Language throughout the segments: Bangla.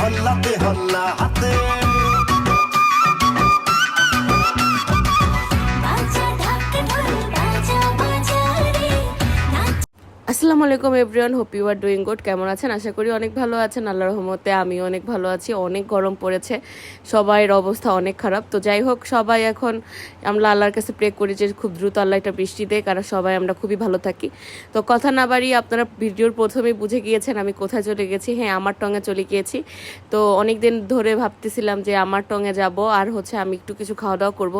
হল্লাতে হল্লা হাতে। আসসালামু আলাইকুম everyone, hope you are doing good. কেমন আছেন? আশা করি অনেক ভালো আছেন। আল্লাহর রহমতে আমিও অনেক ভালো আছি। অনেক গরম পড়েছে, সবাইয়ের অবস্থা অনেক খারাপ। তো যাই হোক, সবাই এখন আমরা আল্লাহর কাছে প্রে করি যে খুব দ্রুত আল্লাহ এটা বৃষ্টি দেয়, কারণ সবাই আমরা খুবই ভালো থাকি। তো কথা না বাড়িয়ে আপনারা ভিডিওর প্রথমেই বুঝে গিয়েছেন আমি কোথায় চলে গেছি। হ্যাঁ, আমার টঙে চলে গিয়েছি। তো অনেক দিন ধরে ভাবতেছিলাম যে আমার টঙে যাব, আর আমি একটু কিছু খাওয়া দাওয়া করবো।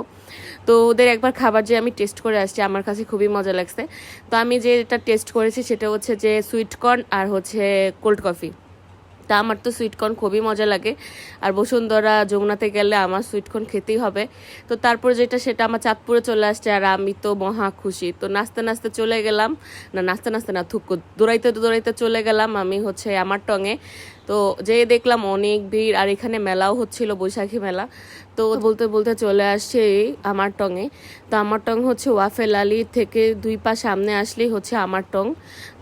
তো ওদের একবার খাবার যে আমি টেস্ট করে আসছি, আমার কাছে খুবই মজা লাগছে। তো আমি যেটা টেস্ট করেছি সেটা হচ্ছে যে সুইট কর্ন আর কোল্ড কফি। তা আমার তো সুইটকর্ন খুবই মজা লাগে, আর বসুন্ধরা যমুনাতে গেলে আমার সুইটকর্ন খেতেই হবে। তো তারপর সেটা আমার চাঁদপুরে চলে আসছে, আর আমি তো মহা খুশি। তো নাচতে নাচতে চলে গেলাম, নাচতে নাচতে না, দৌড়াইতে দৌড়াইতে চলে গেলাম আমি আমার টঙে। তো যেয়ে দেখলাম অনেক ভিড়, আর এখানে মেলাও হচ্ছিল, বৈশাখী মেলা। তো বলতে বলতে চলে আসছে আমার টঙে। তো আমার টং ওয়াফেল আলী থেকে 2 পা সামনে আসলেই আমার টং।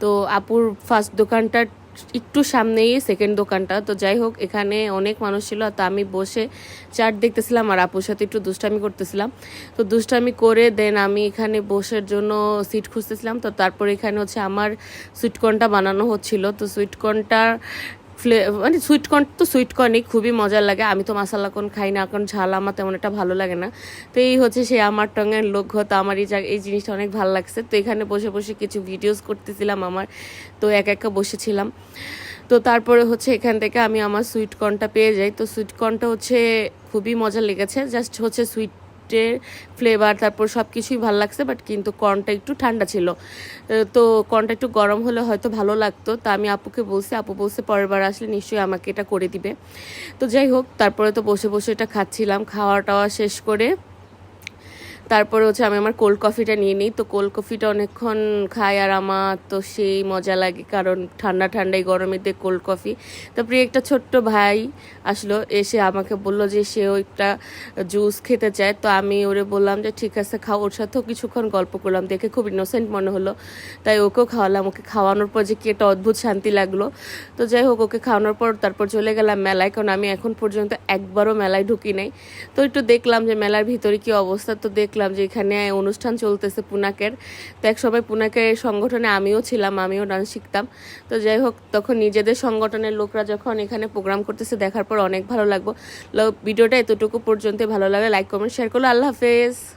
তো আপুর ফার্স্ট দোকানটা একটু সামনেই সেকেন্ড দোকানটা। তো যাই হোক, এখানে অনেক মানুষ ছিল। তো আমি বসে চাট দেখতেছিলাম, আর আপুর সাথে একটু দুষ্টামি করতেছিলাম। তো দুষ্টামি করে দেন আমি এখানে বসার জন্য সিট খুঁজতেছিলাম। তো তারপর এখানে আমার সুইটকর্নটা বানানো হচ্ছিল। তো সুইটকর্নটা মানে সুইটকর্ন তো সুইটকর্নই খুবই মজার লাগে। আমি তো মশালা কর্ন খাই না, কারণ ঝাল আমার তেমন একটা ভালো লাগে না। তো এই সে আমার টঙের লক্ষ্য। তো আমার এই জিনিসটা অনেক ভালো লাগছে। তো এখানে বসে বসে কিছু ভিডিওস করতেছিলাম আমার। তো একা বসেছিলাম। তো তারপরে এখান থেকে আমি আমার সুইটকর্নটা পেয়ে যাই। তো সুইটকর্নটা খুবই মজা লেগেছে। জাস্ট সুইটের ফ্লেভার, তারপর সব কিছুই ভালো লাগছে, বাট কিন্তু কর্নটা একটু ঠান্ডা ছিল। তো কর্নটা একটু গরম হলে হয়তো ভালো লাগতো। তা আমি আপুকে বলছি, আপু বলছে পরের বার আসলে নিশ্চয়ই আমাকে এটা করে দিবে। তো যাই হোক, তারপরে তো বসে বসে এটা খাচ্ছিলাম। খাওয়া টাওয়া শেষ করে তারপরে আমি আমার কোল্ড কফিটা নিয়ে নিই। তো কোল্ড কফিটা অনেকক্ষণ খাই, আর আমার তো সেই মজা লাগে, কারণ ঠান্ডা ঠান্ডাই গরমের দিয়ে কোল্ড কফি। তারপরে একটা ছোট্ট ভাই আসলো, এসে আমাকে বলল যে সেও একটা জুস খেতে চায়। তো আমি ওরে বললাম যে ঠিক আছে খাও। ওর সাথেও কিছুক্ষণ গল্প করলাম, দেখে খুব ইনোসেন্ট মনে হলো, তাই ওকেও খাওয়ালাম। ওকে খাওয়ানোর পর যে কি একটা অদ্ভুত শান্তি লাগলো। তো যাই হোক, ওকে খাওয়ানোর পর তারপর চলে গেলাম মেলায়, কারণ আমি এখন পর্যন্ত একবারও মেলায় ঢুকি নাই। তো একটু দেখলাম যে মেলার ভিতরে কি অবস্থা। তো দেখলাম যে এখানে অনুষ্ঠান চলতেছে পুনাকের। তো এক সময় পুনাকের সংগঠনে আমিও ছিলাম, আমিও ডান্স শিখতাম। তো যাই হোক, তখন নিজেদের সংগঠনের লোকরা যখন এখানে প্রোগ্রাম করতেছে দেখার পর অনেক ভালো লাগলো। ভিডিওটা এতটুকু পর্যন্ত ভালো লাগে, লাইক কমেন্ট শেয়ার করলো। আল্লাহ হাফেজ।